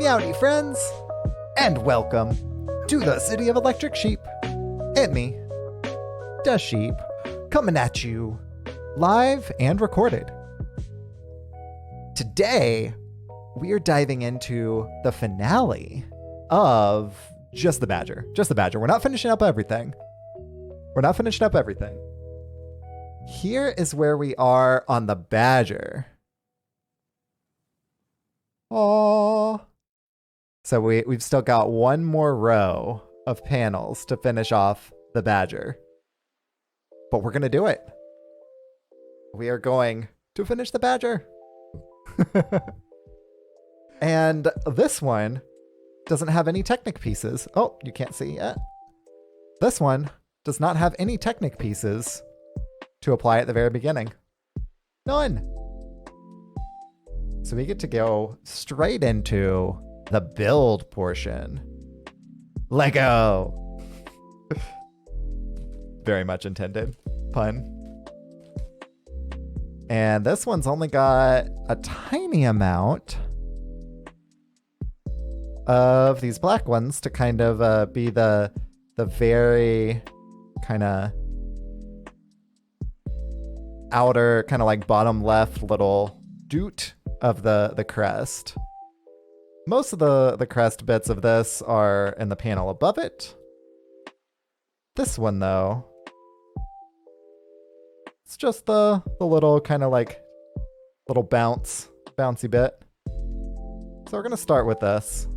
Meowdy friends, and welcome to the City of Electric Sheep. And me, the sheep, coming at you live and recorded. Today, we are diving into the finale of Just the Badger. We're not finishing up everything. Here is where we are on the Badger. Aww. So we've still got one more row of panels to finish off the Badger. But we're going to do it. We are going to finish the Badger. And this one doesn't have any Technic pieces. Oh, you can't see yet. This one does not have any Technic pieces to apply at the very beginning. None. So we get to go straight into the build portion. Lego. Very much intended. Pun. And this one's only got a tiny amount of these black ones to kind of be the very kind of outer, kind of like bottom left little doot of the crest. Most of the crest bits of this are in the panel above it. This one, though, it's just the little kind of like little bouncy bit. So we're going to start with this.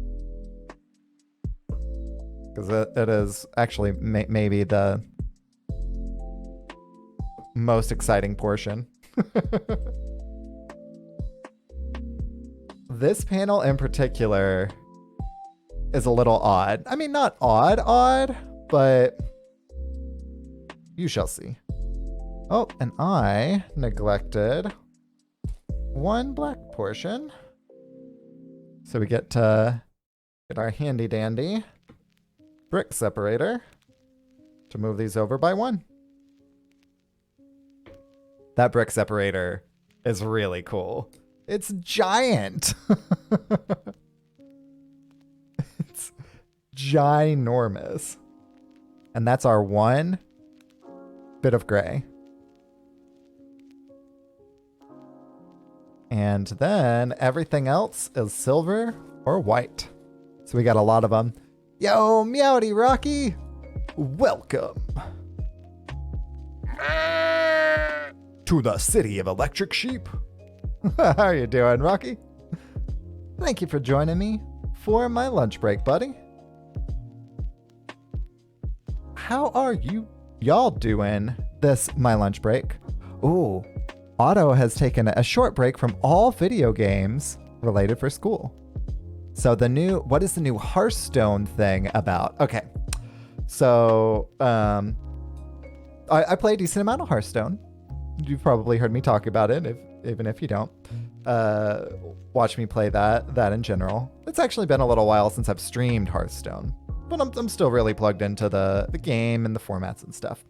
Because it is actually maybe the most exciting portion. This panel in particular is a little odd. I mean, not odd, but you shall see. Oh, and I neglected one black portion. So we get to get our handy dandy brick separator to move these over by one. That brick separator is really cool. It's giant. It's ginormous. And that's our one bit of gray. And then everything else is silver or white. So we got a lot of them. Yo, Meowdy Rocky. Welcome to the City of Electric Sheep. How are you doing, Rocky? Thank you for joining me for my lunch break, buddy. How are y'all doing this my lunch break? Ooh, Otto has taken a short break from all video games related for school. So what is the new Hearthstone thing about? Okay, so I play a decent amount of Hearthstone. You've probably heard me talk about it, even if you don't. Watch me play that in general. It's actually been a little while since I've streamed Hearthstone, but I'm still really plugged into the game and the formats and stuff.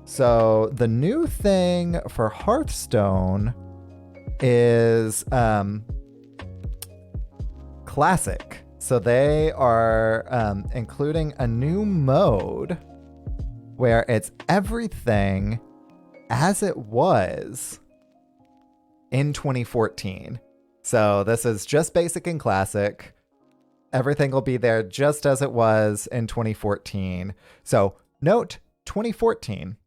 So the new thing for Hearthstone is Classic. So they are including a new mode where it's everything as it was in 2014. So this is just basic and classic. Everything will be there just as it was in 2014. So note 2014.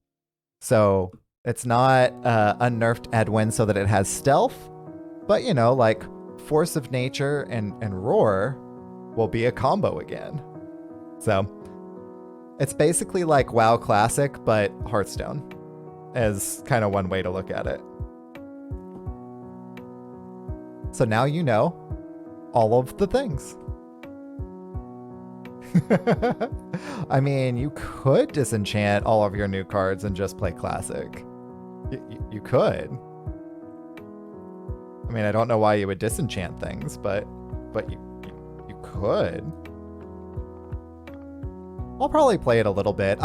So it's not unnerfed Edwin so that it has stealth, but like Force of Nature and Roar will be a combo again. So it's basically like WoW Classic, but Hearthstone is kind of one way to look at it. So now you know all of the things. I mean, you could disenchant all of your new cards and just play Classic. You could. I mean, I don't know why you would disenchant things, but you could. I'll probably play it a little bit.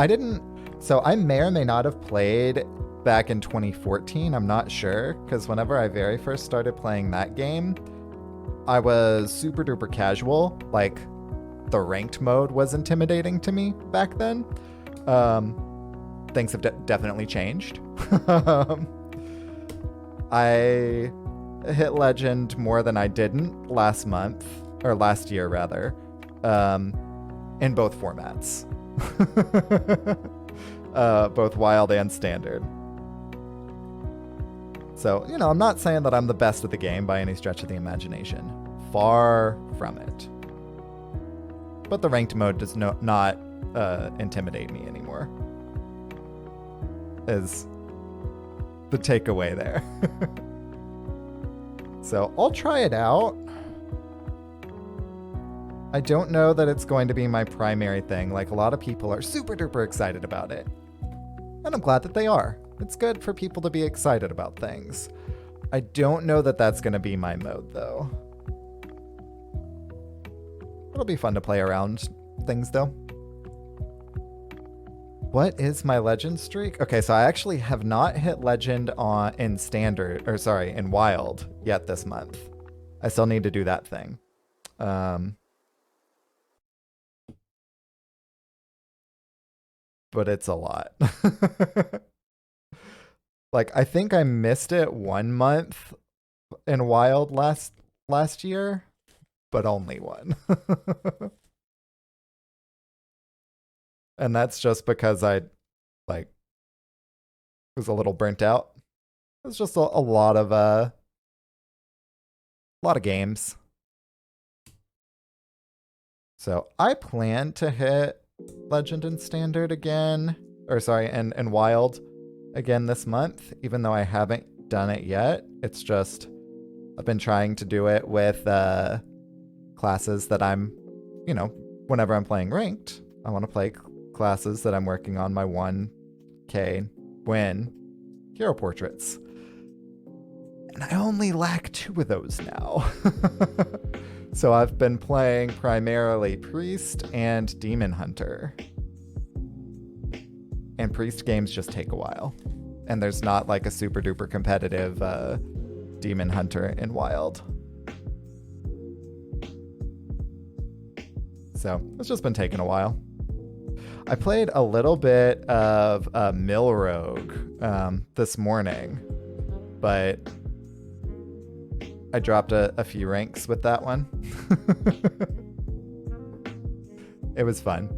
So I may or may not have played back in 2014. I'm not sure, because whenever I very first started playing that game, I was super duper casual. Like, the ranked mode was intimidating to me back then. Things have definitely changed. I hit legend more than I didn't last month, or last year rather, in both formats. Both wild and standard. So, you know, I'm not saying that I'm the best at the game by any stretch of the imagination. Far from it. But the ranked mode does not intimidate me anymore. Is the takeaway there. So I'll try it out. I don't know that it's going to be my primary thing. Like, a lot of people are super duper excited about it. And I'm glad that they are. It's good for people to be excited about things. I don't know that that's going to be my mode, though. It'll be fun to play around things, though. What is my legend streak? Okay, so I actually have not hit legend in wild yet this month. I still need to do that thing. But it's a lot. Like, I think I missed it 1 month in wild last year, but only one. And that's just because I was a little burnt out. It was just a lot of games. So I plan to hit legend and standard again, or sorry, and wild again this month, even though I haven't done it yet. It's just I've been trying to do it with classes that I'm, you know, whenever I'm playing ranked, I want to play classes that I'm working on my 1K win hero portraits. And I only lack 2 of those now. So I've been playing primarily Priest and Demon Hunter. And Priest games just take a while. And there's not like a super duper competitive Demon Hunter in Wild. So it's just been taking a while. I played a little bit of Mill Rogue this morning, but I dropped a few ranks with that one. It was fun,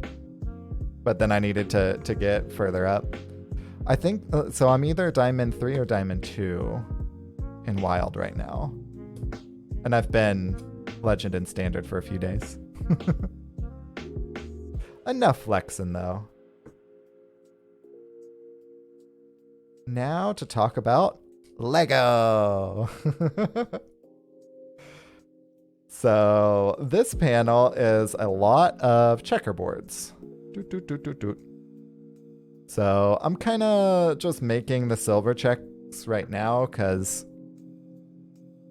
but then I needed to get further up. I think, so I'm either Diamond 3 or Diamond 2 in Wild right now. And I've been Legend and Standard for a few days. Enough flexing, though. Now to talk about Lego. So this panel is a lot of checkerboards. So I'm kind of just making the silver checks right now because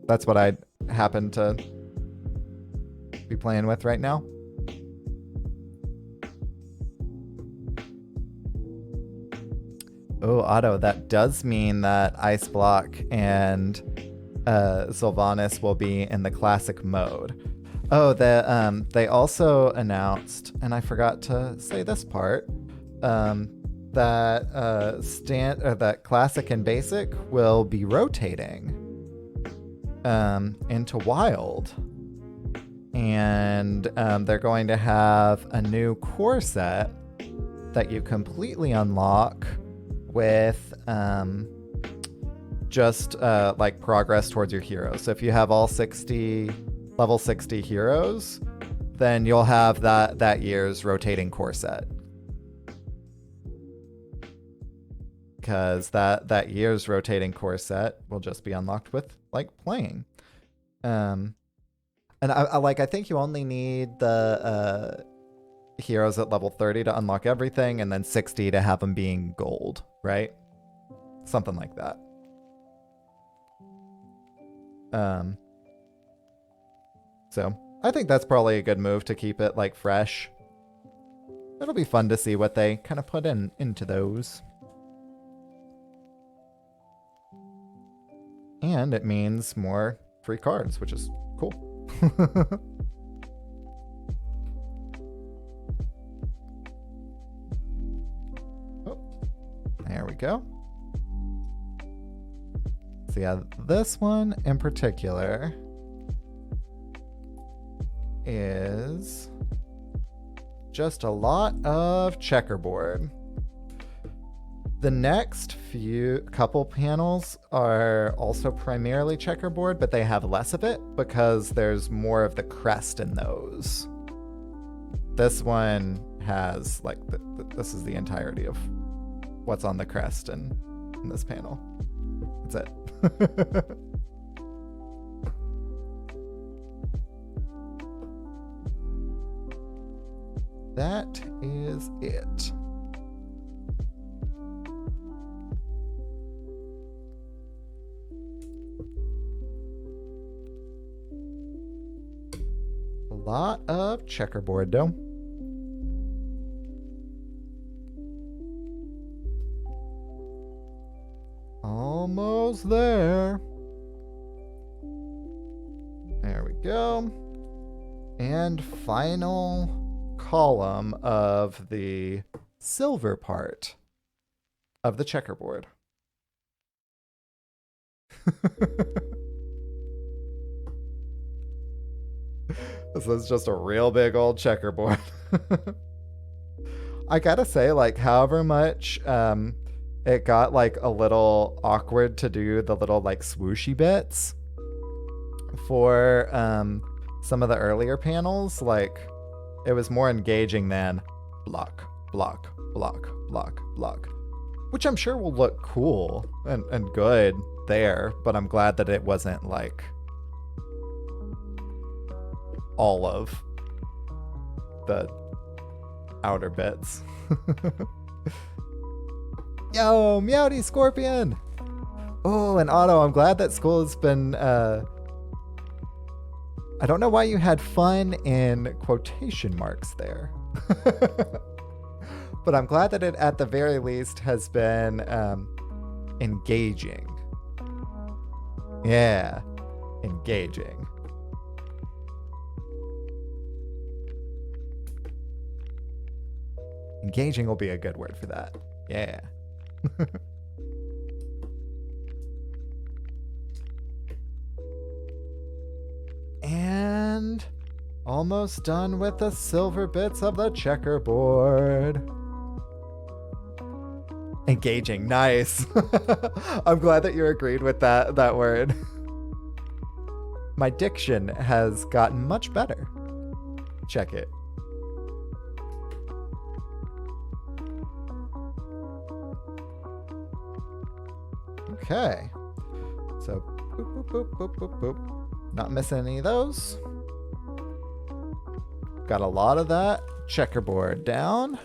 that's what I happen to be playing with right now. Oh, Otto, that does mean that Ice Block and Sylvanas will be in the classic mode. Oh, they also announced, and I forgot to say this part, that that classic and basic will be rotating into wild, and they're going to have a new core set that you completely unlock with just like progress towards your heroes. So if you have all level 60 heroes, then you'll have that year's rotating core set. Because that year's rotating core set will just be unlocked with like playing. And I think you only need the heroes at level 30 to unlock everything, and then 60 to have them being gold, right? Something like that. So I think that's probably a good move to keep it like fresh. It'll be fun to see what they kind of put into those. And it means more free cards, which is cool. Oh, there we go. So yeah, this one in particular is just a lot of checkerboard. The next couple panels are also primarily checkerboard, but they have less of it because there's more of the crest in those. This one has like this is the entirety of what's on the crest in this panel. That's it. That is it. A lot of checkerboard though. Almost there. There we go. And final column of the silver part of the checkerboard. This is just a real big old checkerboard. I gotta say, like, however much it got like a little awkward to do the little like swooshy bits for some of the earlier panels, like it was more engaging than block, block, block, block, block, which I'm sure will look cool and good there, but I'm glad that it wasn't like all of the outer bits. Yo, meowdy scorpion! Oh, and Otto, I'm glad that school has been, I don't know why you had fun in quotation marks there. But I'm glad that it, at the very least, has been engaging. Yeah, engaging. Engaging will be a good word for that. Yeah. And almost done with the silver bits of the checkerboard. Engaging, nice. I'm glad that you agreed with that word. My diction has gotten much better. Check it. Okay. So, boop, boop, boop, boop, boop, boop. Not missing any of those. Got a lot of that checkerboard down.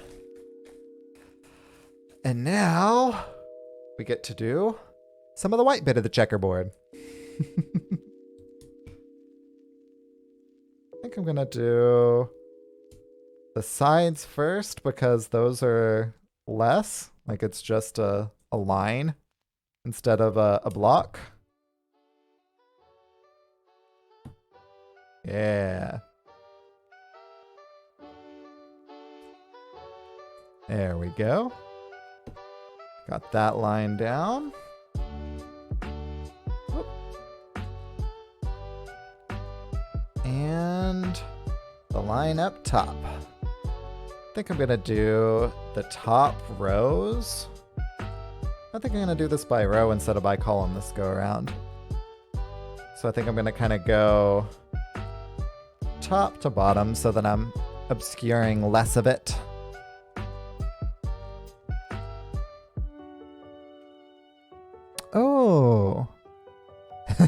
And now we get to do some of the white bit of the checkerboard. I think I'm gonna do the sides first because those are less. Like it's just a line instead of a block. Yeah. There we go. Got that line down. Whoop. And the line up top. I think I'm gonna do the top rows. I think I'm gonna do this by row instead of by column this go around. So I think I'm gonna kind of go top to bottom so that I'm obscuring less of it. Oh.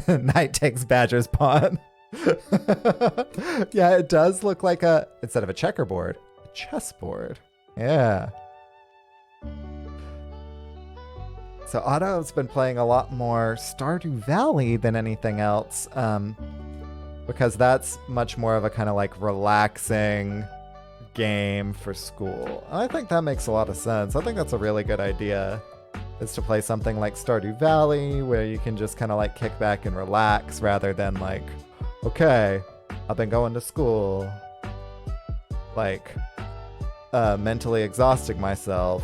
Knight takes Badger's pawn. Yeah, it does look like instead of a checkerboard, a chessboard. Yeah. So Otto's been playing a lot more Stardew Valley than anything else. Because that's much more of a kind of like relaxing game for school. And I think that makes a lot of sense. I think that's a really good idea, is to play something like Stardew Valley where you can just kind of like kick back and relax rather than like, okay, I've been going to school, like, mentally exhausting myself.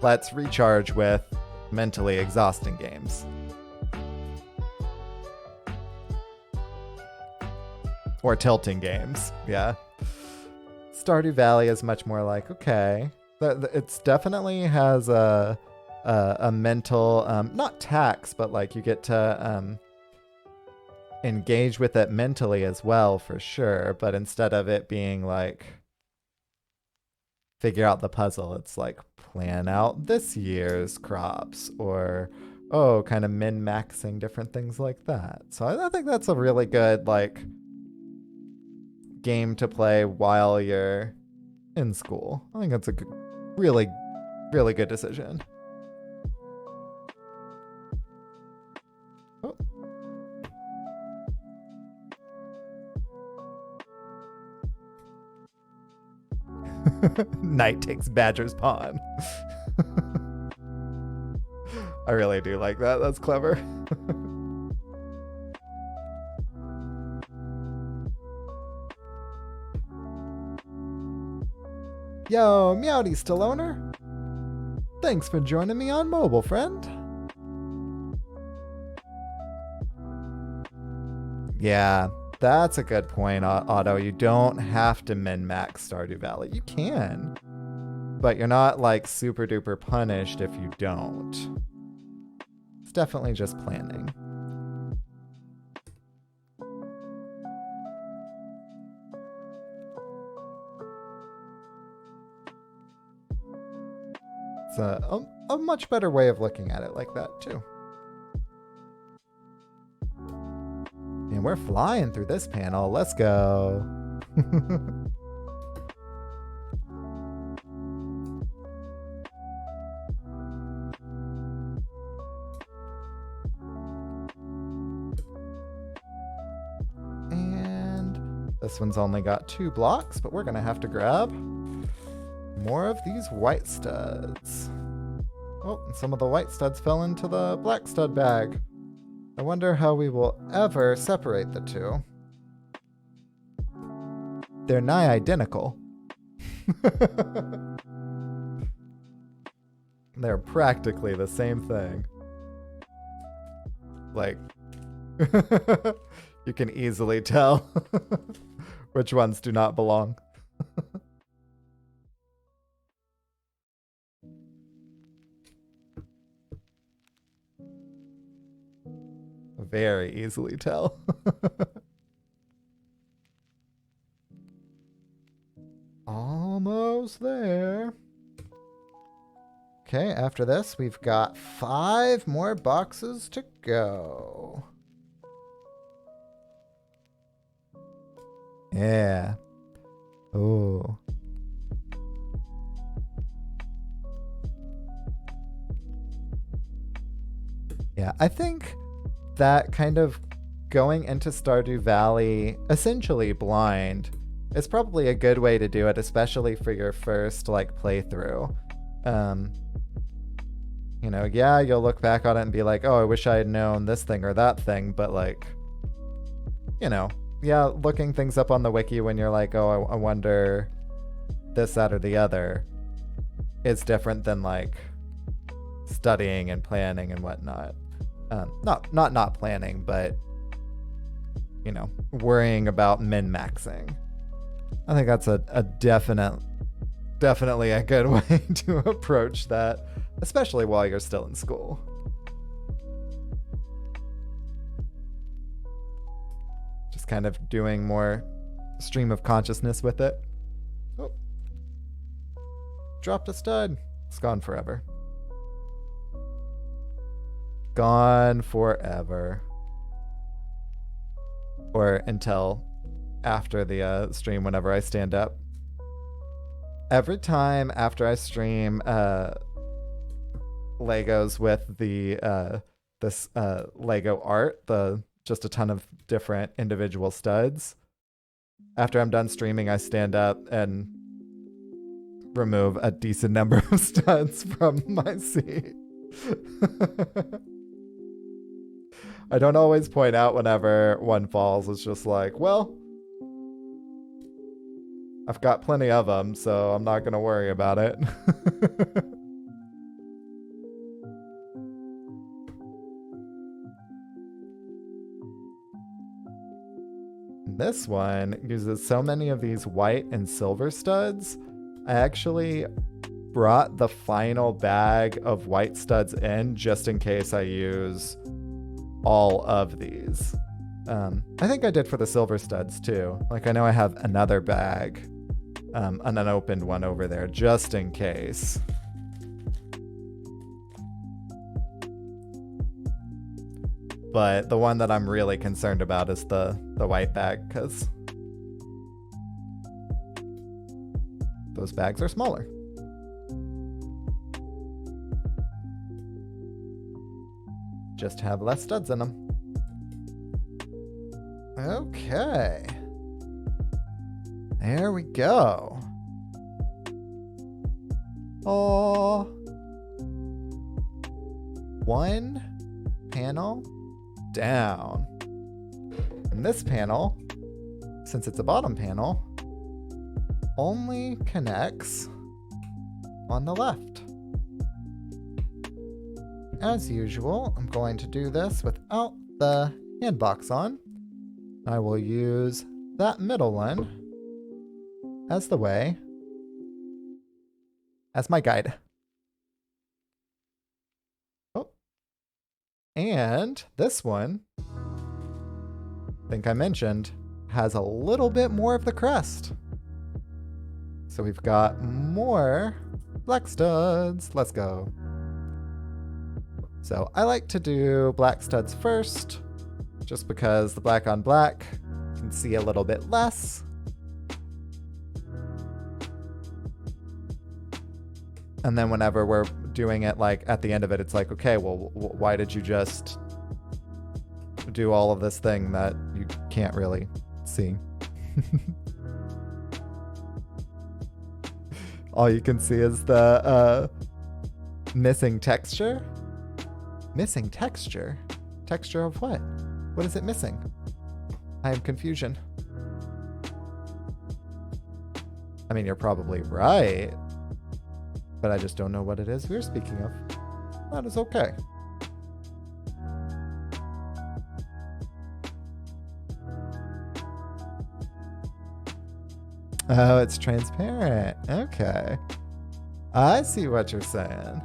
Let's recharge with mentally exhausting games. Or tilting games, yeah. Stardew Valley is much more like, okay, it's definitely has a mental, not tax, but like you get to engage with it mentally as well, for sure. But instead of it being like figure out the puzzle, it's like plan out this year's crops, or kind of min-maxing different things like that. So I think that's a really good like game to play while you're in school. I think that's a really, really good decision. Oh. Knight takes Badger's pawn. I really do like that. That's clever. Yo, Meowdy still owner? Thanks for joining me on mobile, friend. Yeah, that's a good point, Otto. You don't have to min-max Stardew Valley. You can, but you're not like super duper punished if you don't. It's definitely just planning. It's a much better way of looking at it like that, too. And we're flying through this panel. Let's go. And this one's only got 2 blocks, but we're going to have to grab more of these white studs. Oh, and some of the white studs fell into the black stud bag. I wonder how we will ever separate the two. They're nigh identical. They're practically the same thing. Like, you can easily tell which ones do not belong. Very easily tell. Almost there. Okay, after this, we've got 5 more boxes to go. Yeah. Ooh. Yeah, I think that kind of going into Stardew Valley essentially blind is probably a good way to do it, especially for your first like playthrough. You know, yeah, you'll look back on it and be like, oh, I wish I had known this thing or that thing, but like, you know, yeah, looking things up on the wiki when you're like, oh, I wonder this, that, or the other is different than like studying and planning and whatnot. Not planning, but you know, worrying about min-maxing. I think that's a definitely a good way to approach that, especially while you're still in school. Just kind of doing more stream of consciousness with it. Oh. Dropped a stud. It's gone forever. Gone forever. Or until after the stream, whenever I stand up. Every time after I stream Legos with the this Lego art, just a ton of different individual studs. After I'm done streaming, I stand up and remove a decent number of studs from my seat. I don't always point out whenever one falls. It's just like, well, I've got plenty of them, so I'm not going to worry about it. This one uses so many of these white and silver studs. I actually brought the final bag of white studs in just in case I use all of these. I think I did for the silver studs too. Like, I know I have another bag, an unopened one over there just in case. But the one that I'm really concerned about is the white bag, because those bags are smaller. Just have less studs in them. Okay. There we go. Oh. One panel down. And this panel, since it's a bottom panel, only connects on the left. As usual, I'm going to do this without the hand box on. I will use that middle one as the way, as my guide. Oh. And this one, I think I mentioned, has a little bit more of the crest. So we've got more black studs. Let's go. So I like to do black studs first, just because the black on black can see a little bit less. And then whenever we're doing it, like at the end of it, it's like, okay, well, why did you just do all of this thing that you can't really see? All you can see is the missing texture. Missing texture? Texture of what? What is it missing? I am confusion. I mean, you're probably right, but I just don't know what it is we're speaking of. That is okay. Oh, it's transparent. Okay. I see what you're saying.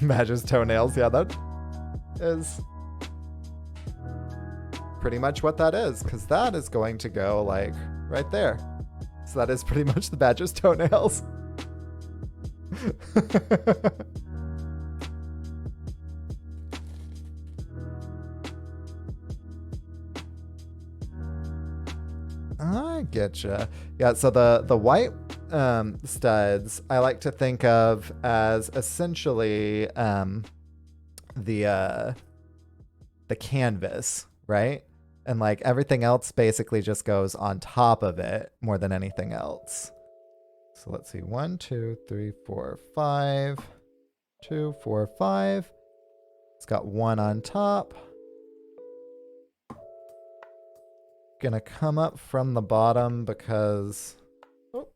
Badger's toenails. Yeah, that is pretty much what that is, because that is going to go like right there. So that is pretty much the badger's toenails. I getcha. Yeah, so the white studs I like to think of as essentially the canvas, right? And like everything else basically just goes on top of it more than anything else. So let's see, 1, 2, 3, 4, 5, 2, 4, 5. It's got one on top. Gonna come up from the bottom because, oh,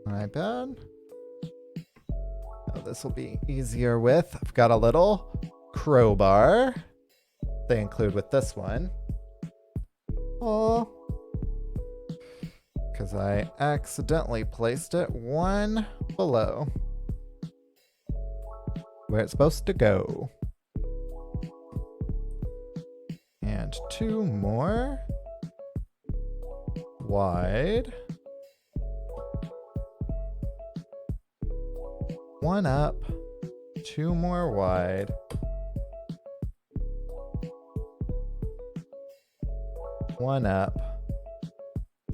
my bad. Oh, this will be easier with. I've got a little crowbar they include with this one. Oh, because I accidentally placed it one below where it's supposed to go. And 2 more wide. 1 up, 2 more wide. 1 up,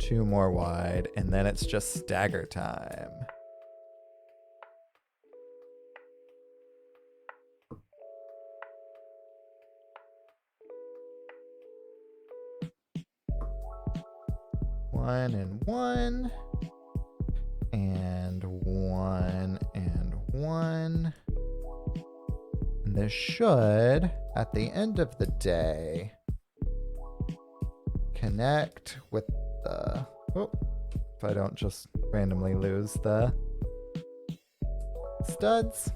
2 more wide, and then it's just stagger time. One and 1, and 1 and 1, this should, at the end of the day, connect with the... Oh, if I don't just randomly lose the studs.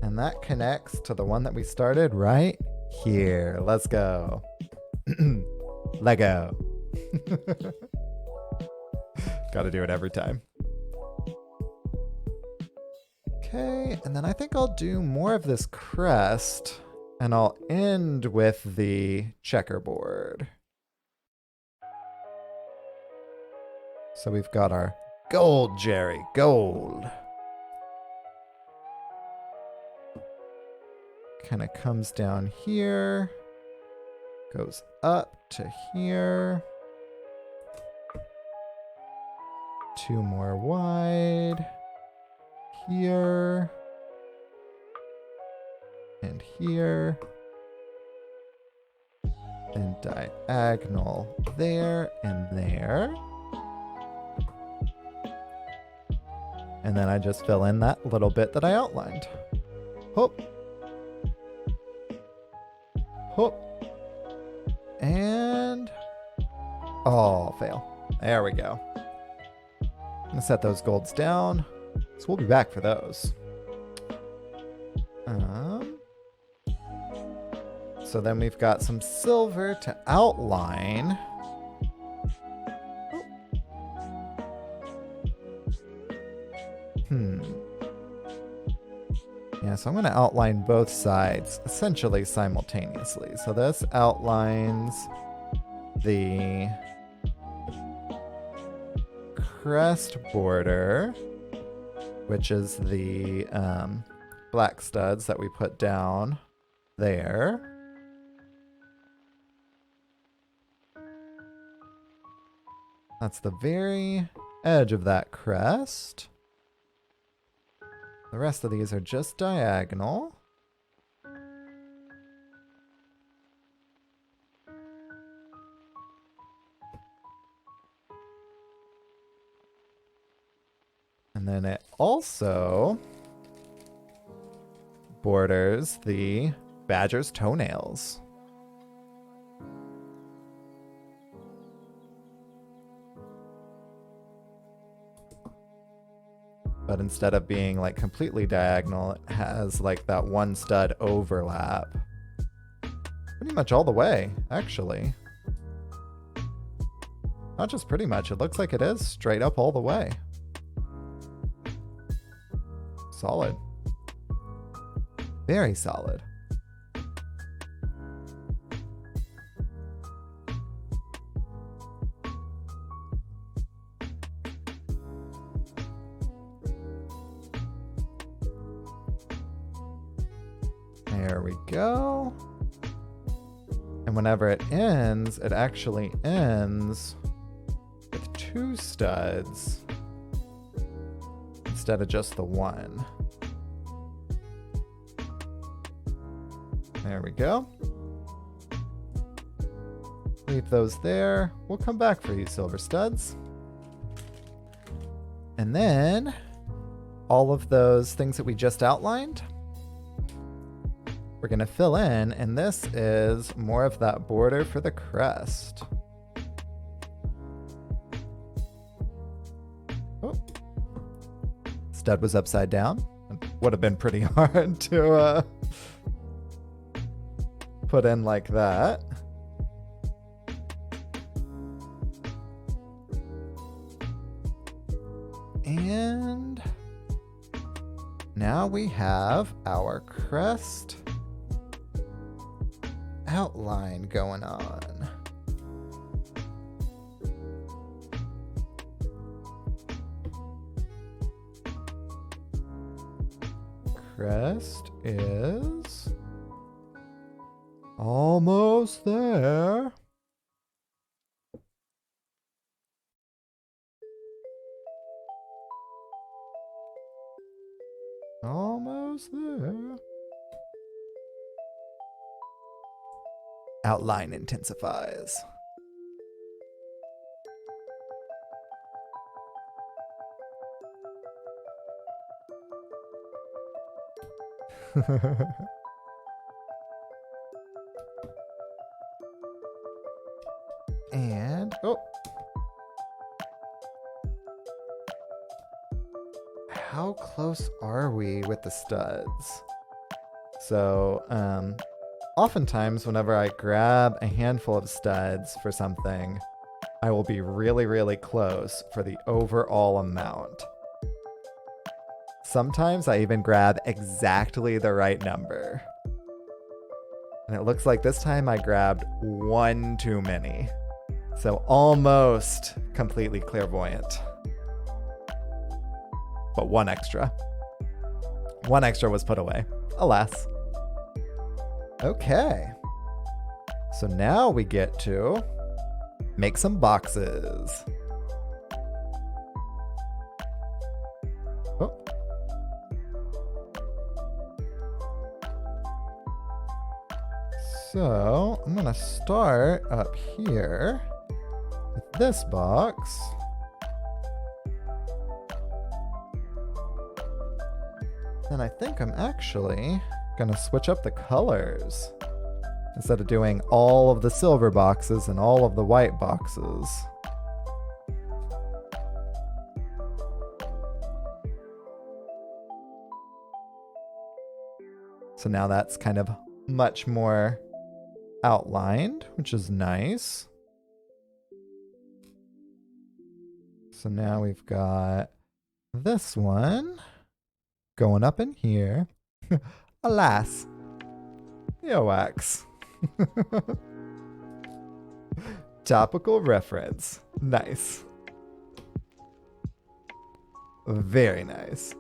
And that connects to the one that we started right here. Let's go. Lego. Gotta do it every time. Okay, and then I think I'll do more of this crest, and I'll end with the checkerboard. So we've got our gold, Jerry, gold. Kind of comes down here, goes up to here. 2 more wide. Here. And here. And diagonal there and there. And then I just fill in that little bit that I outlined. Hoop. Hoop. And... oh, fail. There we go. I'm gonna set those golds down. So we'll be back for those. So then we've got some silver to outline. Yeah, so I'm going to outline both sides essentially simultaneously. So this outlines the crest border, which is the black studs that we put down there. That's the very edge of that crest. The rest of these are just diagonal. And then it also borders the badger's toenails. But instead of being like completely diagonal, it has like that one stud overlap. Pretty much all the way, actually. Not just pretty much, it looks like it is straight up all the way. Solid. Very solid. There we go. And whenever it ends, it actually ends with 2 studs instead of just the 1. There we go. Leave those there. We'll come back for you, silver studs. And then all of those things that we just outlined, we're going to fill in, and this is more of that border for the crest. Oh. Stud was upside down. It would have been pretty hard to put in like that. And now we have our crest outline going on. Crest is almost there. Almost there. Outline intensifies. And, oh. How close are we with the studs? So, oftentimes whenever I grab a handful of studs for something, I will be really, really close for the overall amount. Sometimes I even grab exactly the right number. And it looks like this time I grabbed one too many. So almost completely clairvoyant. But one extra. One extra was put away, alas. Okay. So now we get to make some boxes. Oh. So I'm gonna start up here with this box. And I think I'm actually gonna switch up the colors instead of doing all of the silver boxes and all of the white boxes. So now that's kind of much more outlined, which is nice. So now we've got this one going up in here. Alas. Earwax. Topical reference. Nice. Very nice.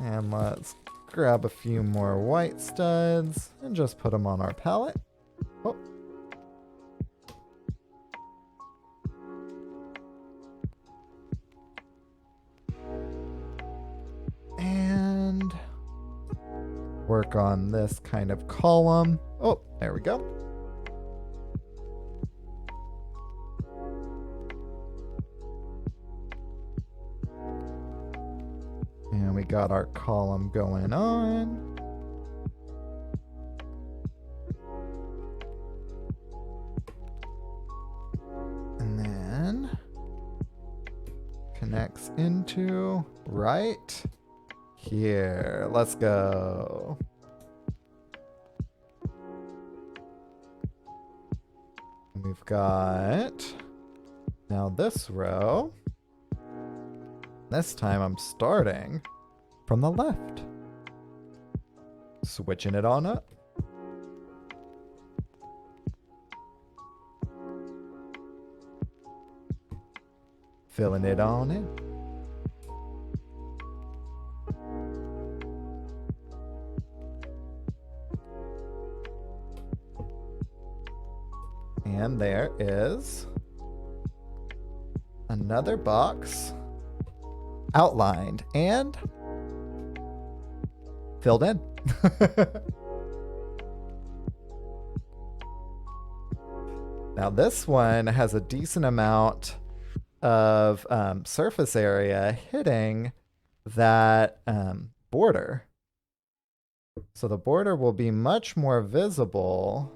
And let's grab a few more white studs and just put them on our palette. Oh. And work on this kind of column. Oh, there we go. And we got our column going on. And then connects into right here. Let's go. We've got now this row. This time I'm starting from the left. Switching it on up. Filling it on in. And there is another box outlined and filled in. Now this one has a decent amount of surface area hitting that border. So the border will be much more visible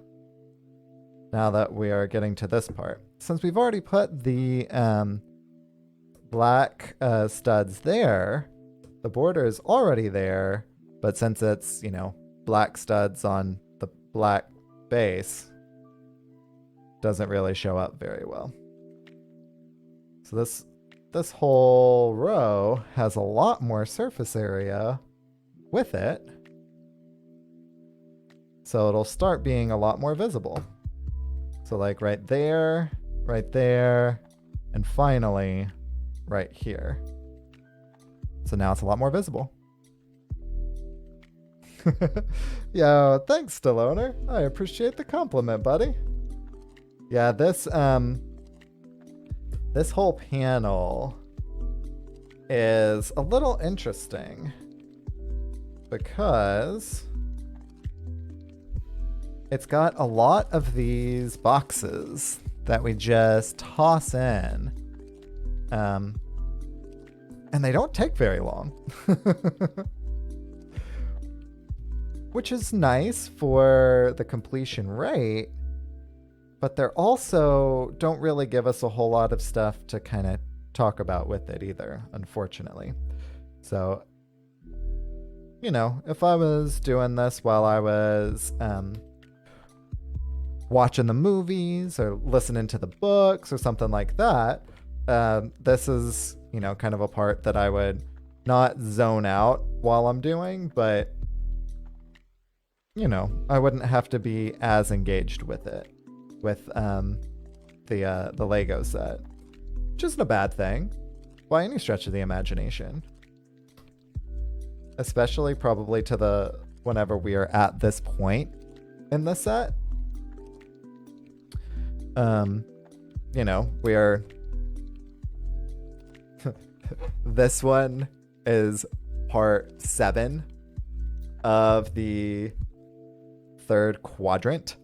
now that we are getting to this part. Since we've already put the black studs there, the border is already there, but since it's, black studs on the black base, doesn't really show up very well. So this whole row has a lot more surface area with it, so it'll start being a lot more visible. So like right there, and finally right here. So now it's a lot more visible. Yo, thanks, Stalloner. I appreciate the compliment, buddy. Yeah, this whole panel is a little interesting because it's got a lot of these boxes that we just toss in. And they don't take very long. Which is nice for the completion rate, but they're also don't really give us a whole lot of stuff to kind of talk about with it either, unfortunately. So, you know, if I was doing this while I was watching the movies or listening to the books or something like that, this is, you know, kind of a part that I would not zone out while I'm doing, but, you know, I wouldn't have to be as engaged with it, with the Lego set, which isn't a bad thing by any stretch of the imagination. Especially probably to the whenever we are at this point in the set. You know, we are this one is part 7 of the 3rd quadrant.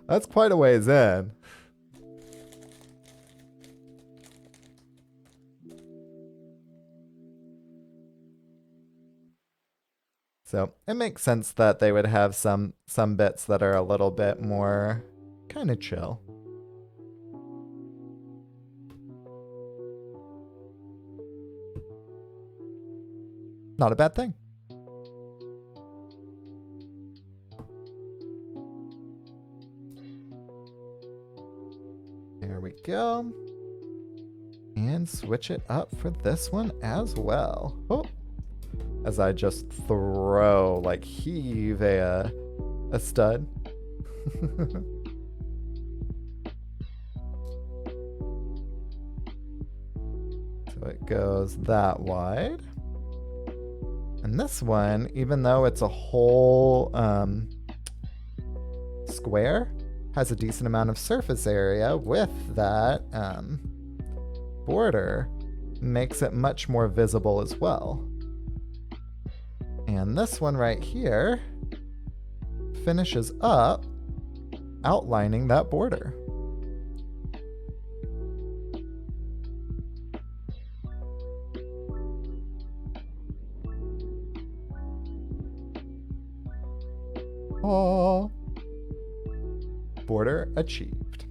That's quite a ways in. So it makes sense that they would have some bits that are a little bit more kind of chill. Not a bad thing. There we go. And switch it up for this one as well. Oh. As I just throw, like heave a stud. So it goes that wide. And this one, even though it's a whole square, has a decent amount of surface area with that border, makes it much more visible as well. And this one right here finishes up outlining that border. Oh, border achieved.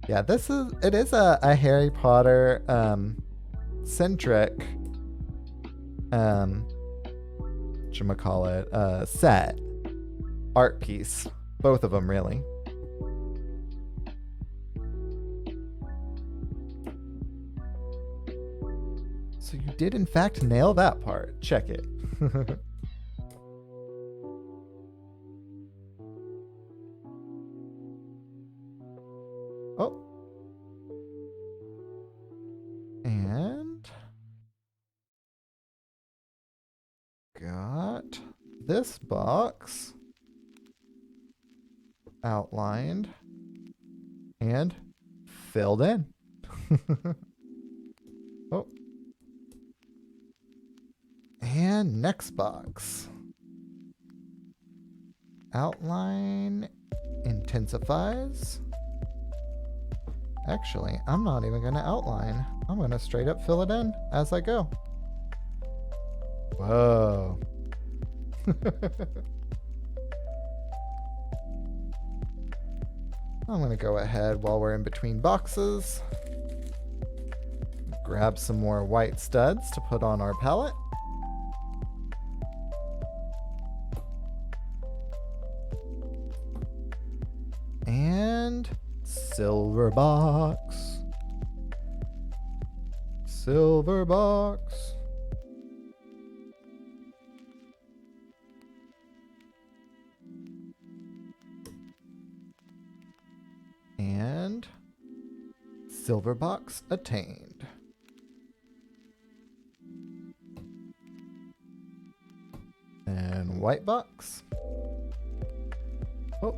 Yeah, it is a Harry Potter centric set art piece. Both of them really. So you did in fact nail that part. Check it. Oh. And got this box outlined and filled in. Oh. And next box. Outline intensifies. Actually, I'm not even going to outline. I'm going to straight up fill it in as I go. Whoa. I'm going to go ahead while we're in between boxes. Grab some more white studs to put on our palette. And silver box. Silver box. And silver box attained. And white box. Oh.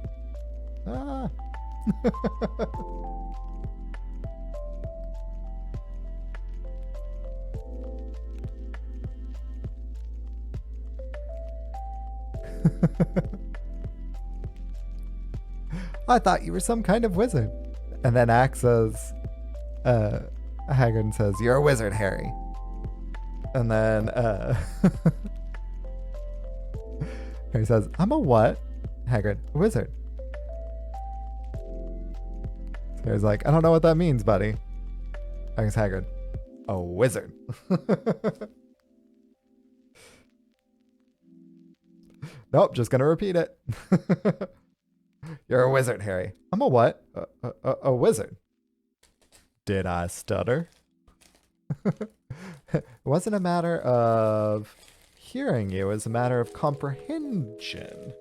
Ah. I thought you were some kind of wizard. And then Axe says, Hagrid says, you're a wizard, Harry. And then Harry says, I'm a what? Hagrid, a wizard. So Harry's like, I don't know what that means, buddy. Thanks, Hagrid. A wizard. Nope, just gonna repeat it. You're a wizard, Harry. I'm a what? A wizard. Did I stutter? It wasn't a matter of hearing you, it was a matter of comprehension.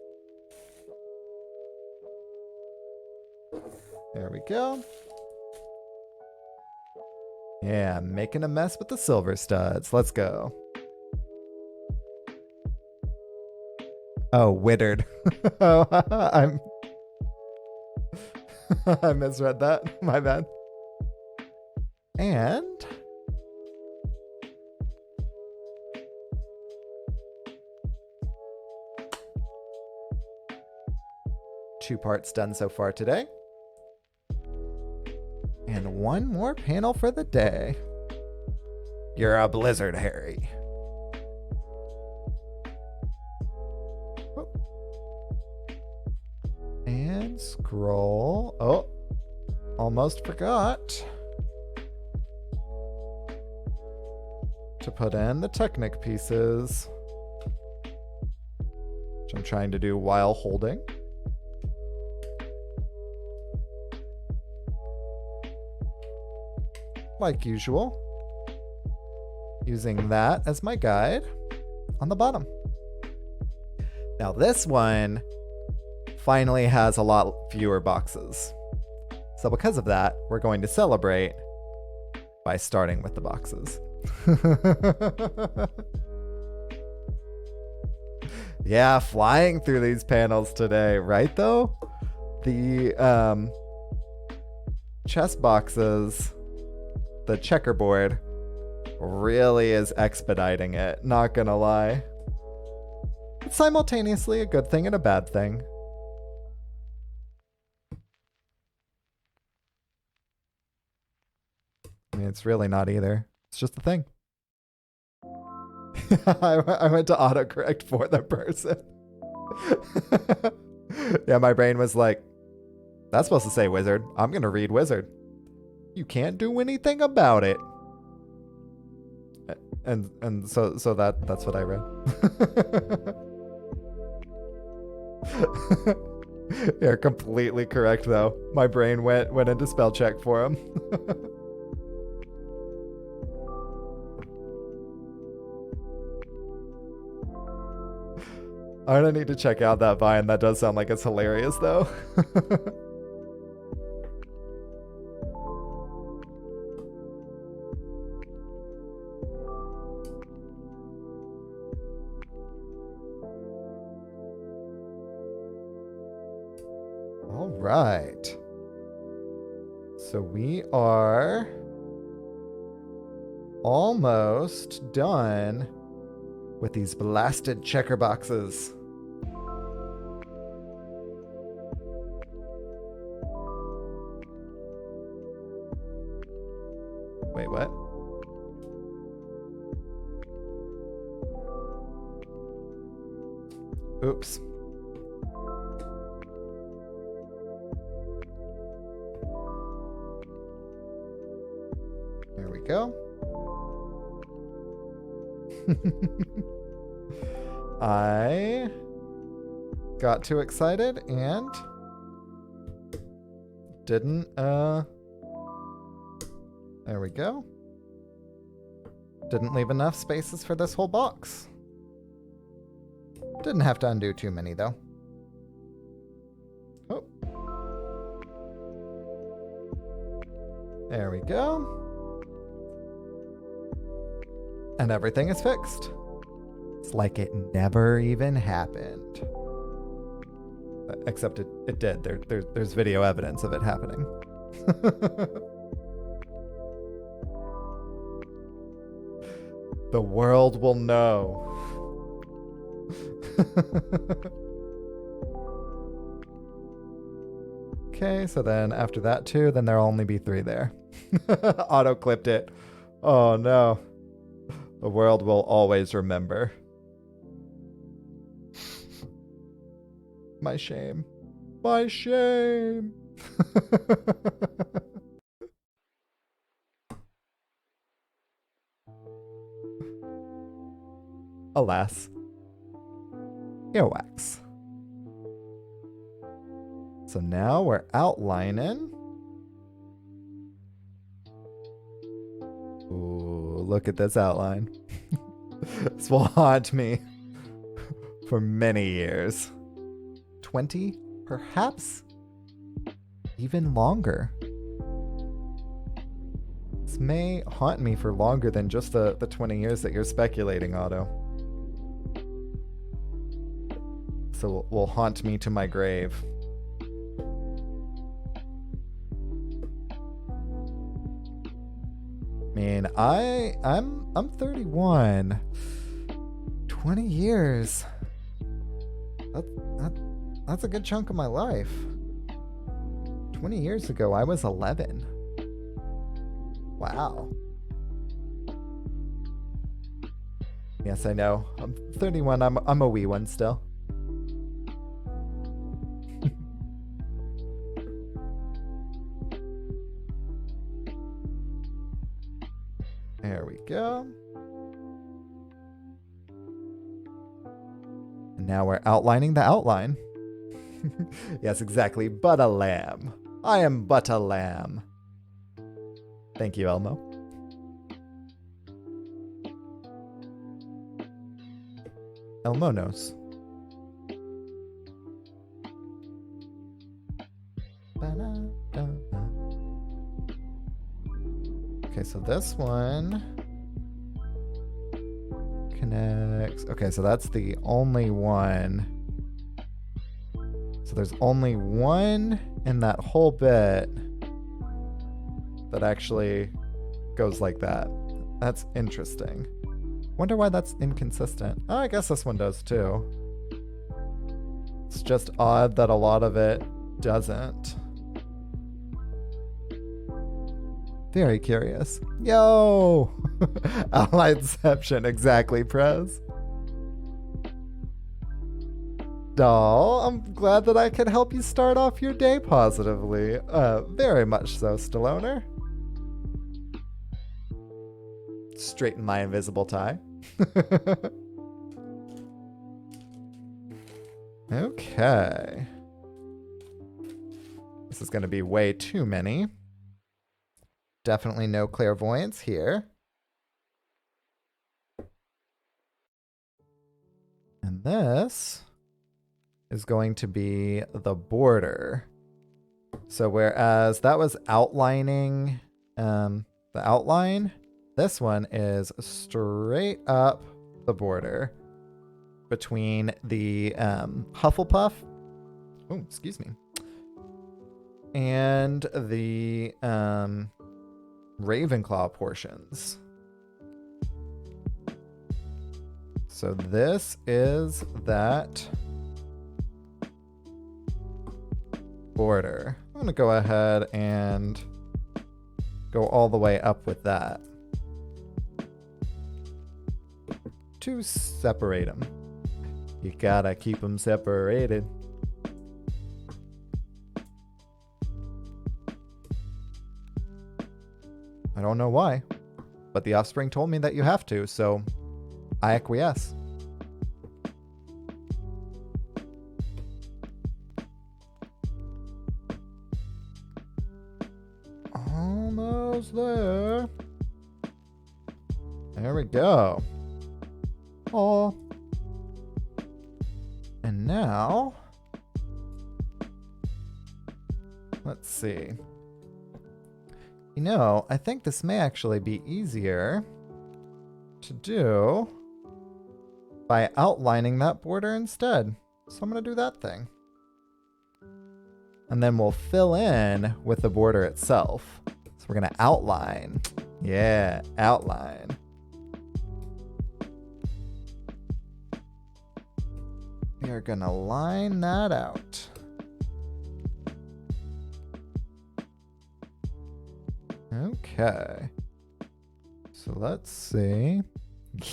There we go. Yeah, making a mess with the silver studs. Let's go. Oh, wittered. Oh, I misread that. My bad. And two parts done so far today. And one more panel for the day. You're a blizzard, Harry. And scroll. Oh, almost forgot to put in the Technic pieces, which I'm trying to do while holding. Like usual, using that as my guide on the bottom. Now this one finally has a lot fewer boxes. So because of that, we're going to celebrate by starting with the boxes. Yeah, flying through these panels today, right though? The chess boxes, the checkerboard really is expediting it, not gonna lie. It's simultaneously a good thing and a bad thing. I mean, it's really not either. It's just a thing. I went to autocorrect for the person. Yeah, my brain was like, that's supposed to say wizard. I'm going to read wizard. You can't do anything about it. And so that's what I read. You're completely correct though. My brain went into spell check for him. I'm gonna need to check out that vine. That does sound like it's hilarious though. All right. So we are almost done with these blasted checker boxes. Wait, what? Oops. There we go. I got too excited and didn't, there we go. Didn't leave enough spaces for this whole box. Didn't have to undo too many though. Oh. There we go. And everything is fixed. It's like it never even happened. Except it did. There's video evidence of it happening. The world will know. Okay, so then after that 2, then there'll only be 3 there. Auto clipped it. Oh no. The world will always remember. My shame. My shame. Alas. Earwax. So now we're outlining. Ooh, look at this outline. This will haunt me for many years. 20, perhaps even longer. This may haunt me for longer than just the 20 years that you're speculating, Otto. So will haunt me to my grave. I mean, I'm 31. 20 years. That's a good chunk of my life. 20 years ago, I was 11. Wow. Yes, I know. I'm 31. I'm a wee one still. There we go. And now we're outlining the outline. Yes, exactly. But a lamb. I am but a lamb. Thank you, Elmo. Elmo knows. Okay, so this one connects. Okay, so that's the only one. So there's only one in that whole bit that actually goes like that. That's interesting. Wonder why that's inconsistent. Oh, I guess this one does too. It's just odd that a lot of it doesn't. Very curious. Yo! Alliedception, exactly, Prez. Doll, I'm glad that I could help you start off your day positively. Very much so, Stalloner. Straighten my invisible tie. Okay. This is going to be way too many. Definitely no clairvoyance here. And this is going to be the border. So whereas that was outlining the outline, this one is straight up the border between the Hufflepuff, oh, excuse me, and the Ravenclaw portions. So this is that border. I'm going to go ahead and go all the way up with that to separate them. You gotta keep them separated. I don't know why, but the offspring told me that you have to, so I acquiesce. Almost there. There we go. Oh. And now, let's see. You know, I think this may actually be easier to do by outlining that border instead. So I'm going to do that thing. And then we'll fill in with the border itself. So we're going to outline. Yeah, outline. we are gonna line that out. Okay. So let's see.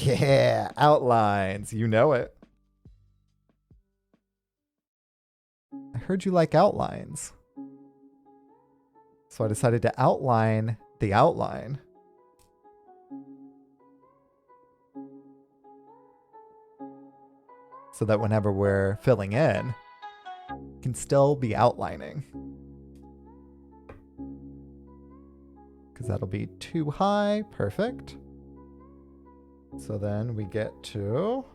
Yeah, outlines. You know it. I heard you like outlines. So I decided to outline the outline. So that whenever we're filling in, we can still be outlining. Because that'll be too high. Perfect. So then we get to,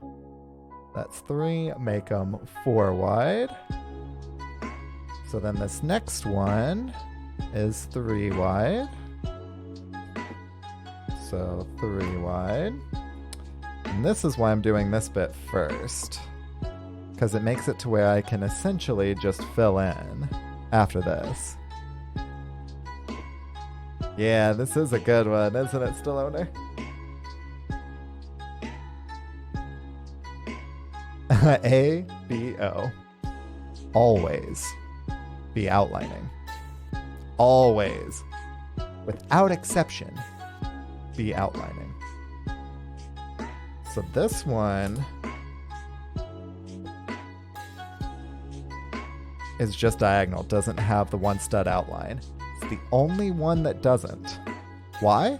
that's 3, make them 4 wide. So then this next one is 3 wide. So 3 wide. And this is why I'm doing this bit first, because it makes it to where I can essentially just fill in after this. Yeah, this is a good one, isn't it, Stallone? A, B, O. Always be outlining. Always, without exception, be outlining. So this one is just diagonal, doesn't have the one stud outline. It's the only one that doesn't. Why?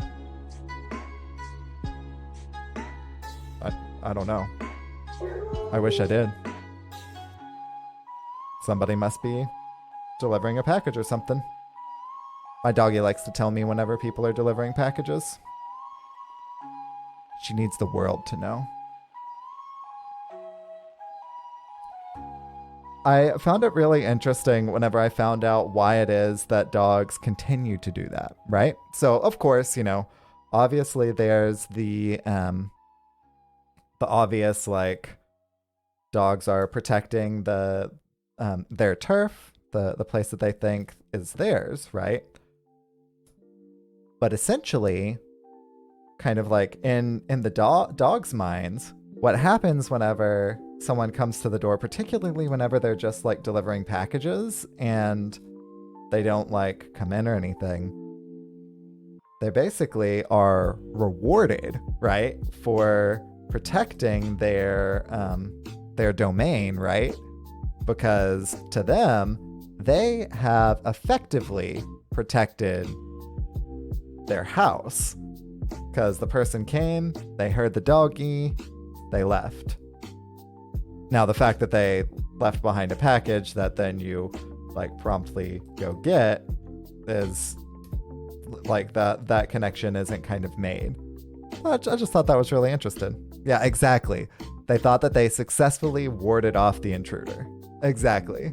I don't know. I wish I did. Somebody must be delivering a package or something. My doggy likes to tell me whenever people are delivering packages. She needs the world to know. I found it really interesting whenever I found out why it is that dogs continue to do that, right? So, of course, you know, obviously there's the obvious, like, dogs are protecting their turf, the place that they think is theirs, right? But essentially, kind of like in the dog's minds, what happens whenever someone comes to the door, particularly whenever they're just like delivering packages and they don't like come in or anything, they basically are rewarded, right, for protecting their domain, right? Because to them, they have effectively protected their house. Because the person came, they heard the doggy, they left. Now, the fact that they left behind a package that then you like promptly go get is like that connection isn't kind of made. I just thought that was really interesting. Yeah, exactly. They thought that they successfully warded off the intruder. Exactly.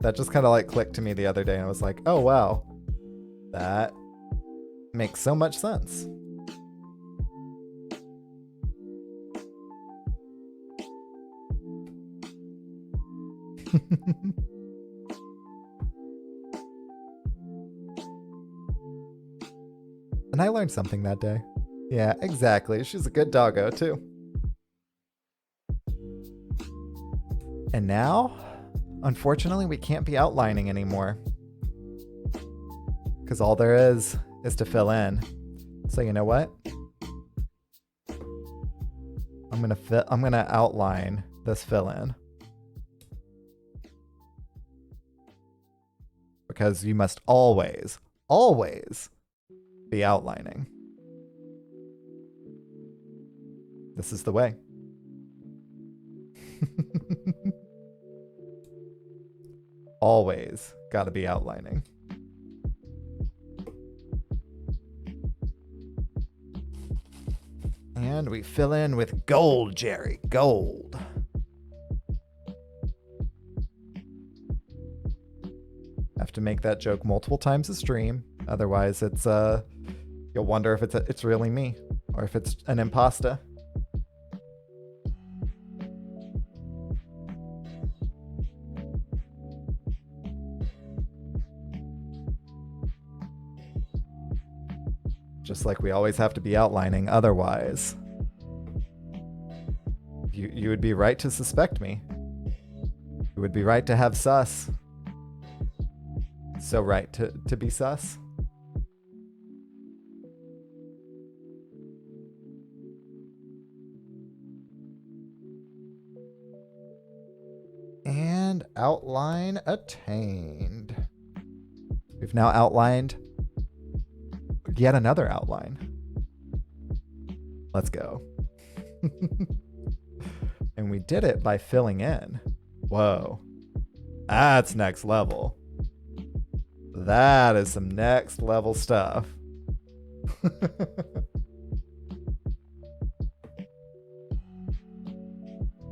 That just kind of like clicked to me the other day and I was like, oh wow, that makes so much sense. And I learned something that day. Yeah, exactly. She's a good doggo too. And now, unfortunately, we can't be outlining anymore. Because all there is to fill in. So you know what? I'm gonna outline this fill in. Because you must always be outlining. This is the way. Always gotta be outlining. And we fill in with gold, Jerry. Gold. Have to make that joke multiple times a stream. Otherwise, it's you'll wonder if it's really me or if it's an imposter. Just like we always have to be outlining otherwise. You would be right to suspect me. You would be right to have sus. So right to be sus. And outline attained. We've now outlined yet another outline. Let's go. And we did it by filling in. Whoa. That's next level. That is some next level stuff.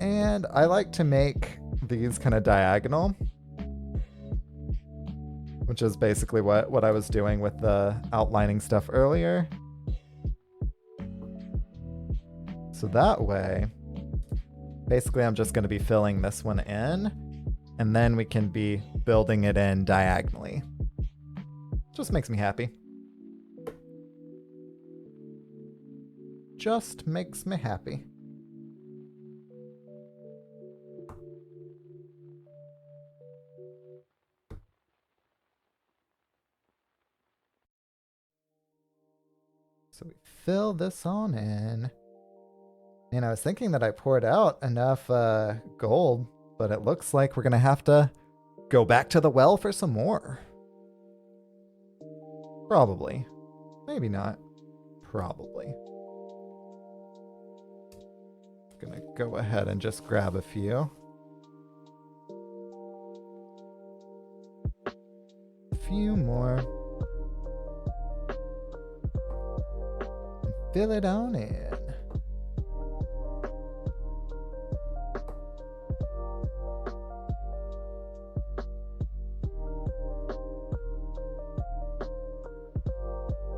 And I like to make these kind of diagonal, which is basically what I was doing with the outlining stuff earlier. So that way, basically I'm just going to be filling this one in, and then we can be building it in diagonally. Just makes me happy. Just makes me happy. So we fill this on in. And I was thinking that I poured out enough gold, but it looks like we're going to have to go back to the well for some more. Probably. Maybe not. Probably. Gonna go ahead and just grab a few. A few more. And fill it on in.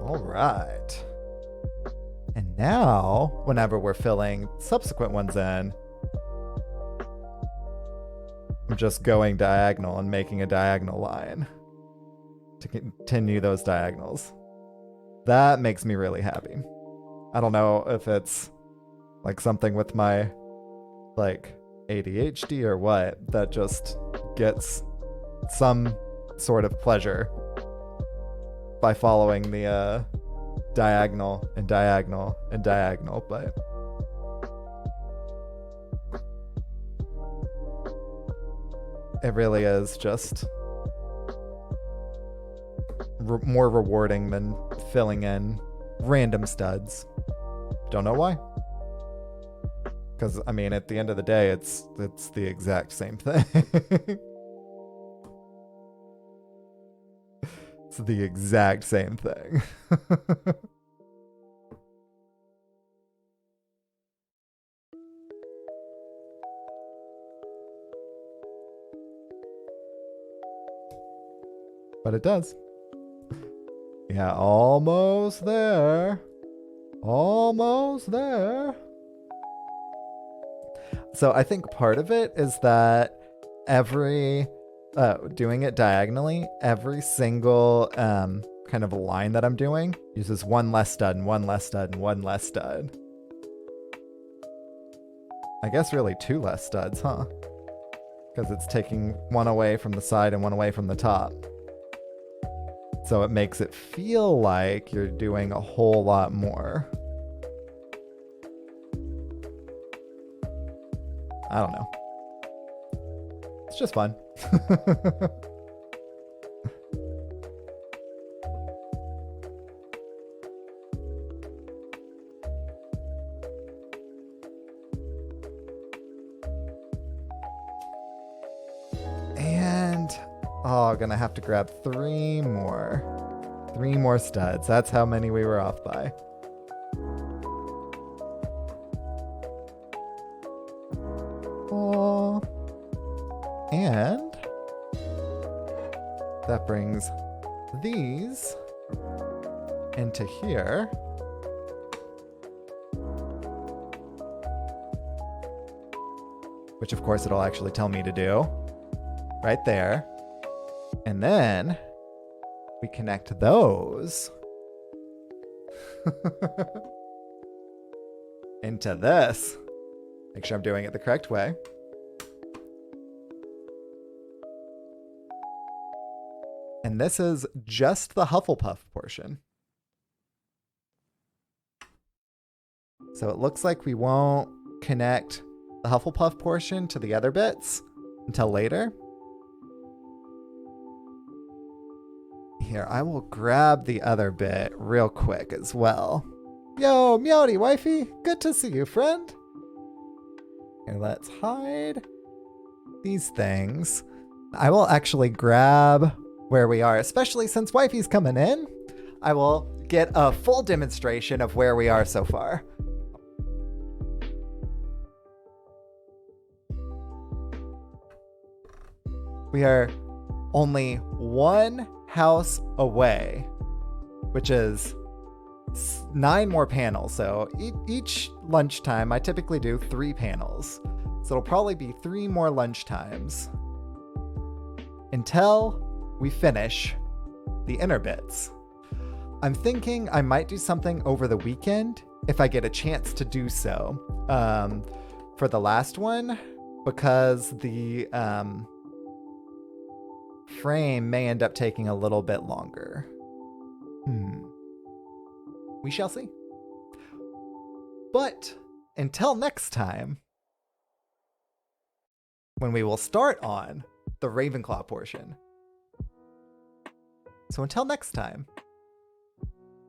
All right. And now, whenever we're filling subsequent ones in, I'm just going diagonal and making a diagonal line to continue those diagonals. That makes me really happy. I don't know if it's like something with my like ADHD or what that just gets some sort of pleasure by following the diagonal and diagonal and diagonal, but it really is just more rewarding than filling in random studs. Don't know why. Because, I mean, at the end of the day, it's the exact same thing. It's the exact same thing. But it does. Yeah, almost there. Almost there. So I think part of it is that doing it diagonally, every single kind of line that I'm doing uses one less stud and one less stud and one less stud. I guess really two less studs, huh? Because it's taking one away from the side and one away from the top. So it makes it feel like you're doing a whole lot more. I don't know. It's just fun. And gonna have to grab three more studs. That's how many we were off by. And that brings these into here. Which of course it'll actually tell me to do. Right there. And then we connect those Into this. Make sure I'm doing it the correct way. And this is just the Hufflepuff portion. So it looks like we won't connect the Hufflepuff portion to the other bits until later. Here, I will grab the other bit real quick as well. Yo, Meowdy wifey, good to see you, friend. Here, let's hide these things. I will actually grab where we are, especially since wifey's coming in. I will get a full demonstration of where we are so far. We are only one house away, which is 9 more panels. So each lunchtime, I typically do 3 panels. So it'll probably be 3 more lunchtimes until we finish the inner bits. I'm thinking I might do something over the weekend if I get a chance to do so for the last one, because the frame may end up taking a little bit longer. We shall see. But until next time, when we will start on the Ravenclaw portion. So until next time,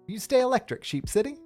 you stay electric, Sheep City.